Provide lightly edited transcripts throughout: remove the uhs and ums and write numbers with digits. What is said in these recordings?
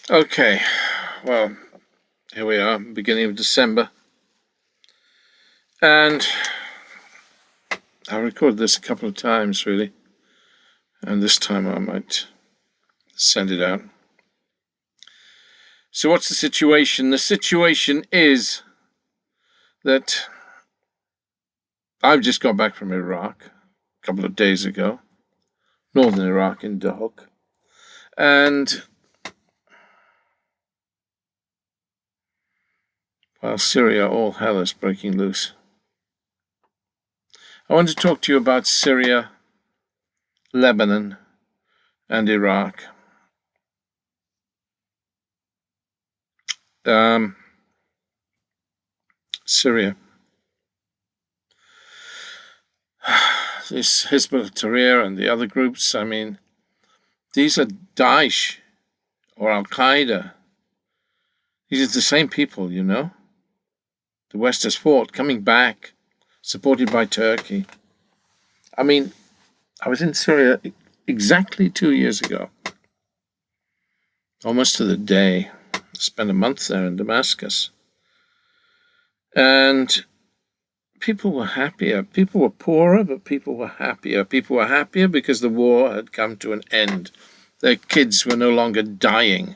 Okay, well, here we are, beginning of December, and I recorded this a couple of times, really, and this time I might send it out. So, what's the situation? The situation is that I've just got back from Iraq a couple of days ago, northern Iraq in Dahok, and while Syria, all hell is breaking loose. I want to talk to you about Syria, Lebanon, and Iraq. Um, Syria. This Hizb ut-Tahrir and the other groups, I mean, these are Daesh or Al-Qaeda. These are the same people, you know. The West has fought, coming back, supported by Turkey. I mean, I was in Syria exactly 2 years ago, almost to the day. I spent a month there in Damascus. And people were happier. People were poorer, but people were happier. People were happier because the war had come to an end. Their kids were no longer dying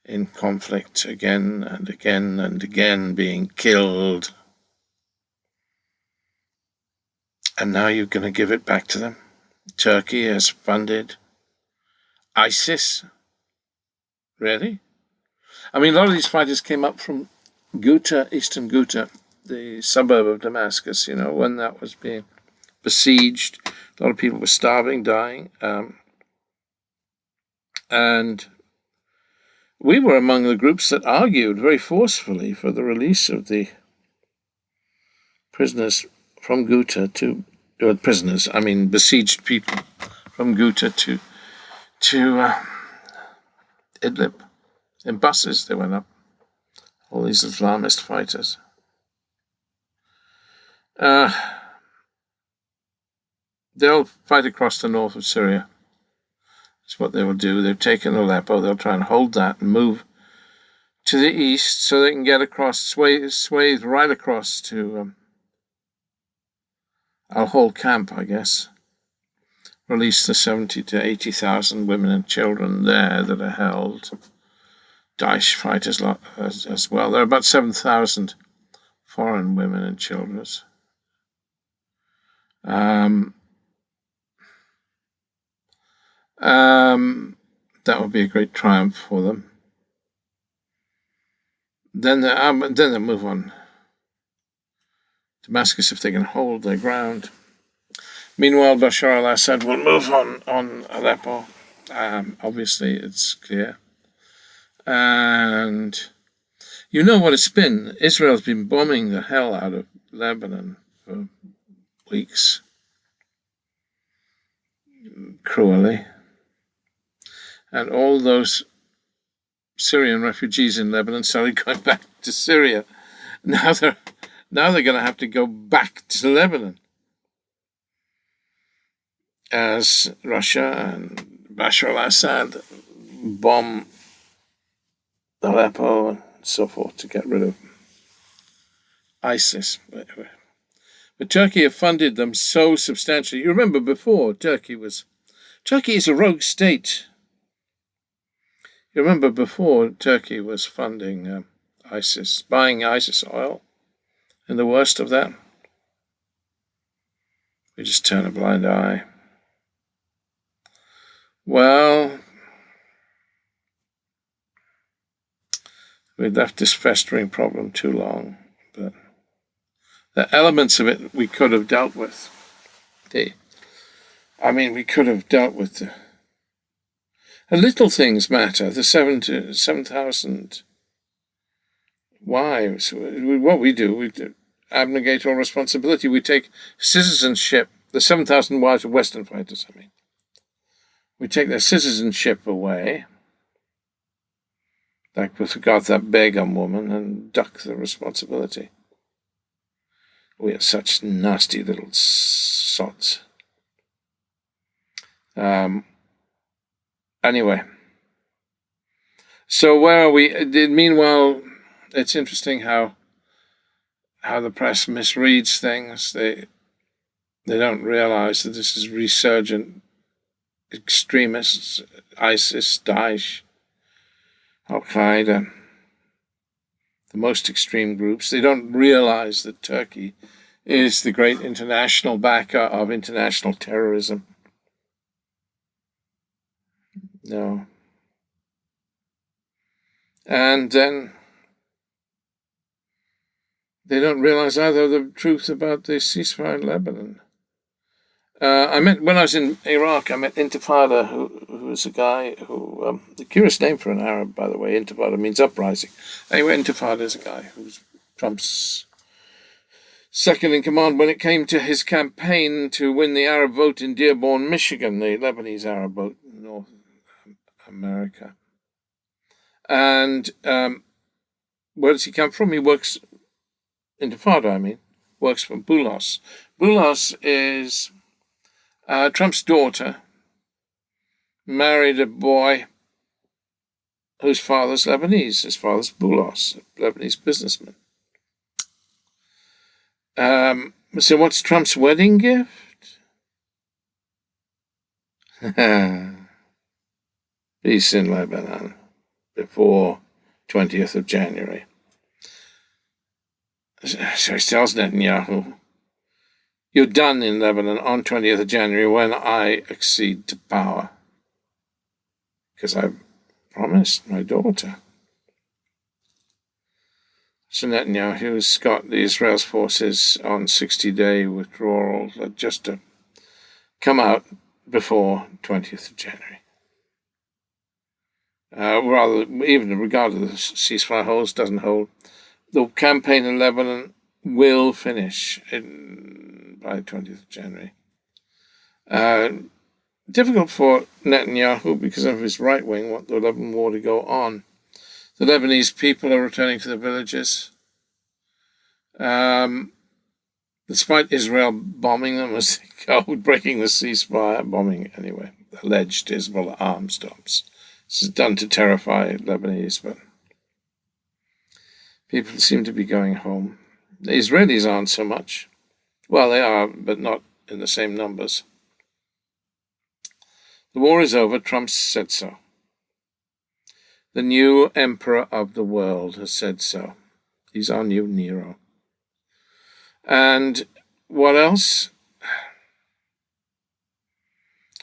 in conflict again and again and again, being killed. And now you're going to give it back to them. Turkey has funded ISIS. Really? I mean, a lot of these fighters came up from Ghouta, eastern Ghouta, the suburb of Damascus, you know, when that was being besieged. A lot of people were starving, dying. And we were among the groups that argued very forcefully for the release of the prisoners from Ghouta besieged people from Ghouta to Idlib. In buses they went up, all these Islamist fighters. They'll fight across the north of Syria. That's what they will do. They've taken Aleppo. They'll try and hold that and move to the east so they can get across, swathe right across to Al-Hol camp, I guess. Release the 70 to 80,000 women and children there that are held. Daesh fighters as well. There are about 7,000 foreign women and children. That would be a great triumph for them. Then they'll move on Damascus if they can hold their ground. Meanwhile, Bashar al-Assad will move on Aleppo. Obviously, it's clear. And you know what it's been. Israel's been bombing the hell out of Lebanon for weeks, cruelly. And all those Syrian refugees in Lebanon started going back to Syria. Now they're going to have to go back to Lebanon as Russia and Bashar al-Assad bomb Aleppo and so forth to get rid of ISIS. But Turkey have funded them so substantially. You remember before, Turkey is a rogue state. You remember before Turkey was funding ISIS, buying ISIS oil, and the worst of that? We just turn a blind eye. Well, we left this festering problem too long, but the elements of it we could have dealt with. We could have dealt with the little things matter. The 7,000 wives. What we do, we abnegate all responsibility. We take citizenship. The 7,000 wives of Western fighters. We take their citizenship away, like with regard to that Begum woman, and duck the responsibility. We are such nasty little sots. Anyway, So where are we? Meanwhile, it's interesting how the press misreads things. They don't realize that this is resurgent extremists, ISIS, Daesh, Al Qaeda, the most extreme groups. They don't realize that Turkey is the great international backer of international terrorism. No. And then they don't realize either the truth about the ceasefire in Lebanon. When I was in Iraq, I met Intifada, who was a guy who, a curious name for an Arab, by the way. Intifada means uprising. Anyway, Intifada is a guy who's Trump's second in command when it came to his campaign to win the Arab vote in Dearborn, Michigan, the Lebanese Arab vote in North America. And where does he come from? He works, Intifada, works for Boulos. Boulos is Trump's daughter married a boy whose father's Lebanese. His father's Boulos, a Lebanese businessman. So what's Trump's wedding gift? Peace in Lebanon before 20th of January. So he tells Netanyahu, you're done in Lebanon on 20th of January when I accede to power. Because I've promised my daughter. So Netanyahu's got the Israel's forces on 60-day withdrawal just to come out before 20th of January. Even regardless of the ceasefire holds, doesn't hold, the campaign in Lebanon will finish by 20th of January. Difficult for Netanyahu because of his right wing want the Lebanon war to go on. The Lebanese people are returning to the villages. Despite Israel bombing them as they go, breaking the ceasefire, bombing anyway, alleged Hezbollah arms dumps. This is done to terrify Lebanese, but people seem to be going home. The Israelis aren't so much. Well, they are, but not in the same numbers. The war is over. Trump said so. The new emperor of the world has said so. He's our new Nero. And what else?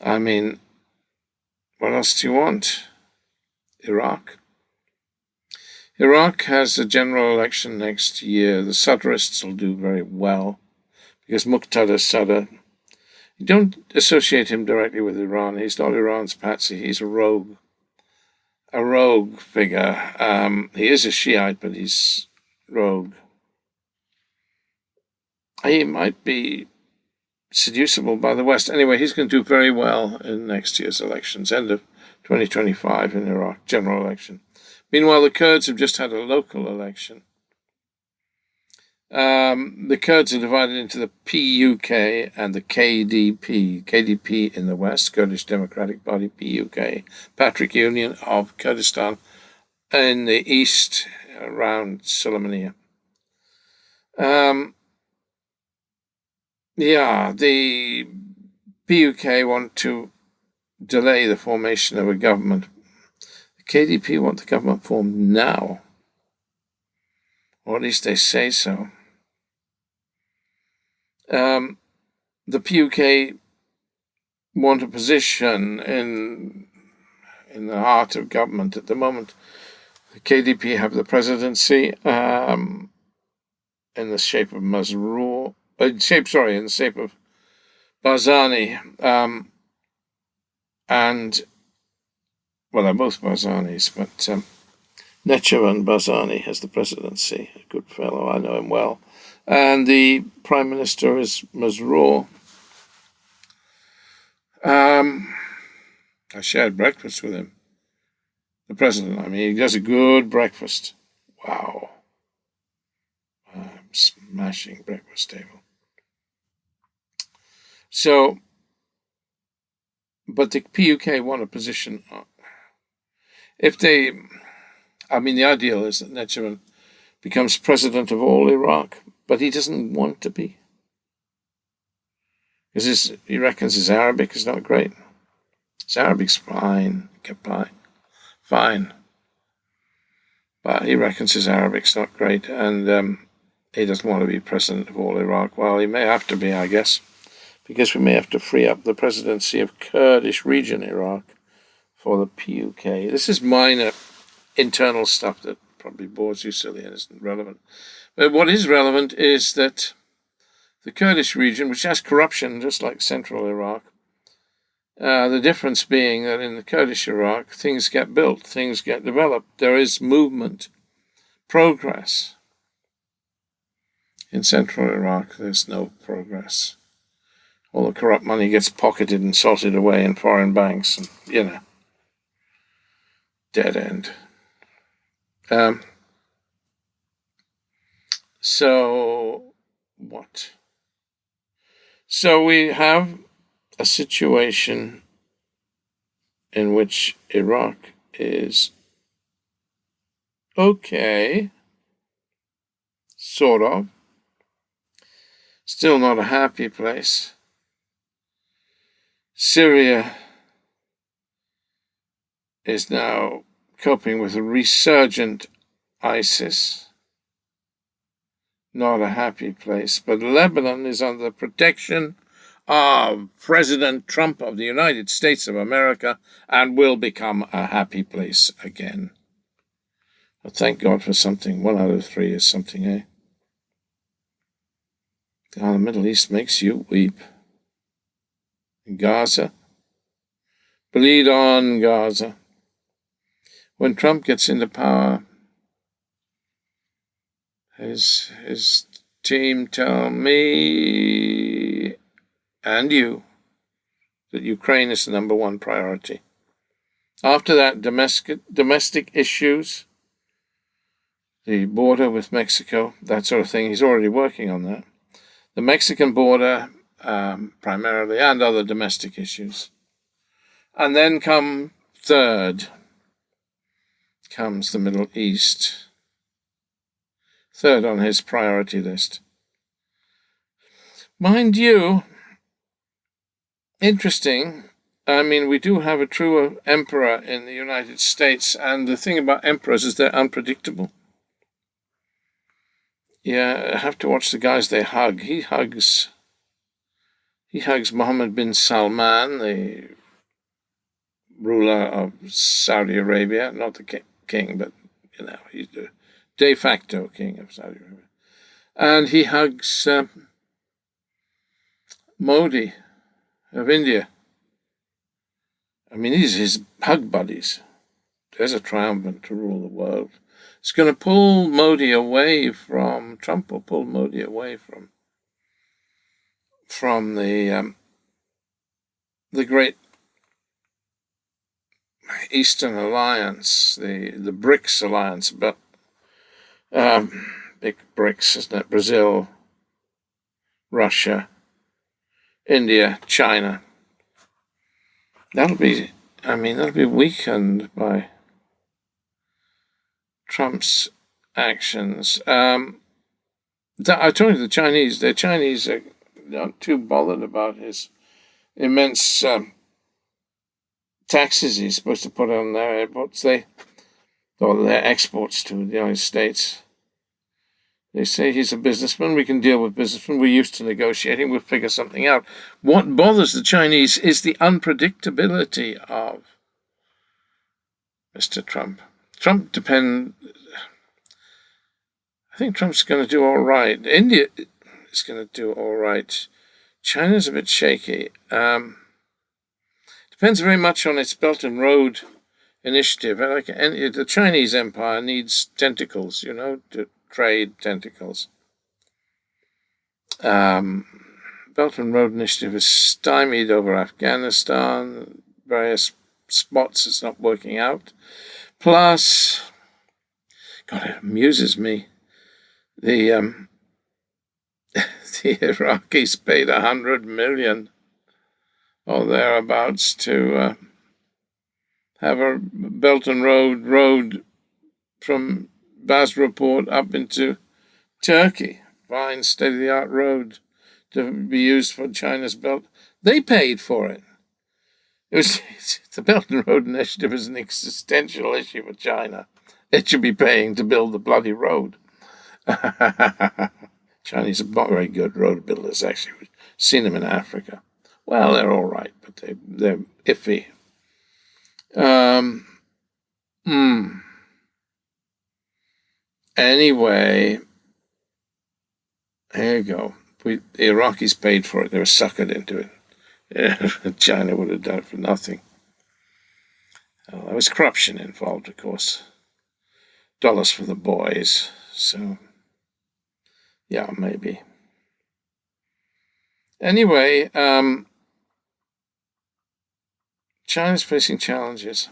What else do you want? Iraq. Iraq has a general election next year. The Sadrists will do very well because Muqtada Sadr, you don't associate him directly with Iran. He's not Iran's patsy. He's a rogue figure. He is a Shiite, but he's rogue. He might be seducible by the West. Anyway, he's going to do very well in next year's elections, end of 2025 in Iraq, general election. Meanwhile, the Kurds have just had a local election. The Kurds are divided into the PUK and the KDP. KDP in the West, Kurdish Democratic Party, PUK, Patrick Union of Kurdistan, in the East, around Sulaymaniyah. The PUK want to delay the formation of a government. The KDP want the government formed now, or at least they say so. The PUK want a position in the heart of government at the moment. The KDP have the presidency in the shape of Masroor. In the shape of Barzani, they're both Barzanis, but Nechavan Barzani has the presidency, a good fellow, I know him well. And the Prime Minister is Masroor. I shared breakfast with him. The president, he does a good breakfast. Wow. Smashing breakfast table. So, but the PUK want a position. If they I mean, the ideal is that Nechaman becomes president of all Iraq, but he doesn't want to be. Because he reckons his Arabic is not great. His Arabic's fine, get by, fine. But he reckons his Arabic's not great, and he doesn't want to be president of all Iraq. Well, he may have to be, I guess, because we may have to free up the presidency of Kurdish region Iraq for the PUK. This is minor internal stuff that probably bores you silly and isn't relevant. But what is relevant is that the Kurdish region, which has corruption just like central Iraq, the difference being that in the Kurdish Iraq, things get built, things get developed, there is movement, progress. In central Iraq, there's no progress. All the corrupt money gets pocketed and salted away in foreign banks, and, dead end. So, what? So we have a situation in which Iraq is okay, sort of. Still not a happy place. Syria is now coping with a resurgent ISIS. Not a happy place. But Lebanon is under the protection of President Trump of the United States of America and will become a happy place again. But thank God for something. 1 out of 3 is something, eh? The Middle East makes you weep. Gaza. Bleed on, Gaza. When Trump gets into power, his team tell me and you that Ukraine is the number one priority. After that, domestic issues, the border with Mexico, that sort of thing, he's already working on that. The Mexican border, primarily, and other domestic issues. And then third comes the Middle East. Third on his priority list. Mind you, interesting, I mean, we do have a true emperor in the United States, and the thing about emperors is they're unpredictable. Yeah, I have to watch the guys they hug. He hugs Mohammed bin Salman, the ruler of Saudi Arabia, not the king, but, he's the de facto king of Saudi Arabia. And he hugs Modi of India. I mean, these are his hug buddies. There's a triumvirate to rule the world. It's going to pull Modi away from Trump, or pull Modi away from the great Eastern Alliance, the BRICS alliance, but big BRICS, isn't it? Brazil, Russia, India, China. That'll be weakened by Trump's actions. I told you the Chinese are not too bothered about his immense taxes he's supposed to put on their airports, their exports to the United States. They say he's a businessman. We can deal with businessmen. We're used to negotiating. We'll figure something out. What bothers the Chinese is the unpredictability of Mr. Trump. I think Trump's going to do all right. India is going to do all right. China's a bit shaky. Depends very much on its Belt and Road initiative. The Chinese empire needs tentacles, to trade tentacles. Belt and Road initiative is stymied over Afghanistan, various spots it's not working out. Plus, God, it amuses me. The Iraqis paid $100 million or thereabouts to have a Belt and Road from Basraport up into Turkey, fine state-of-the-art road to be used for China's Belt. They paid for it. The Belt and Road Initiative is an existential issue for China. It should be paying to build the bloody road. Chinese are not very good road builders, actually. We've seen them in Africa. Well, they're all right, but they're iffy. Anyway, here you go. The Iraqis paid for it. They were suckered into it. Yeah, China would have done it for nothing. Well, there was corruption involved, of course. Dollars for the boys. So, yeah, maybe. Anyway, China's facing challenges.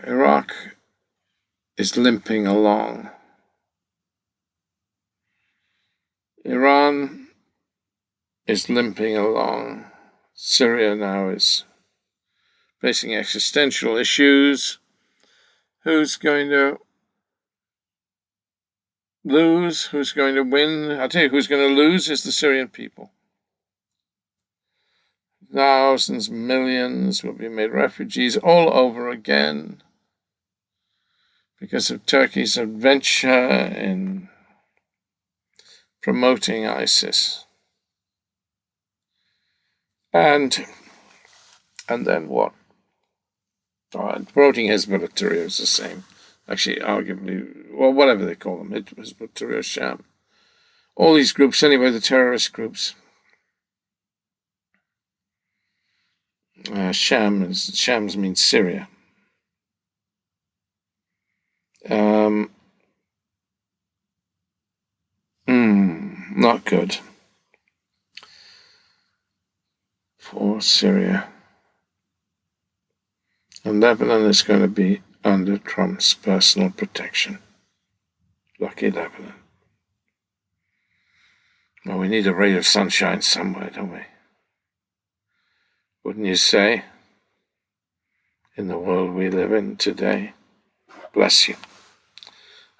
Iraq is limping along. Iran is limping along. Syria now is facing existential issues. Who's going to lose? Who's going to win? I'll tell you who's going to lose is the Syrian people. Thousands, millions will be made refugees all over again because of Turkey's adventure in promoting ISIS. And then what? Promoting Hizbut Tahrir is the same. Actually, arguably, well, whatever they call them, Hizbut Tahrir, Sham. All these groups, anyway, the terrorist groups. Shams means Syria. Not good for Syria. And Lebanon is going to be under Trump's personal protection. Lucky Lebanon. Well, we need a ray of sunshine somewhere, don't we? Wouldn't you say? In the world we live in today. Bless you.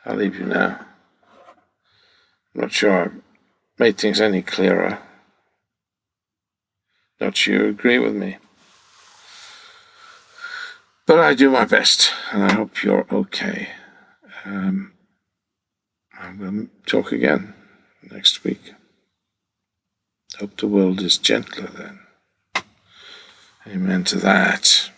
I'll leave you now. I'm not sure I've made things any clearer. Don't you agree with me? But I do my best, and I hope you're okay. I will talk again next week. Hope the world is gentler then. Amen to that.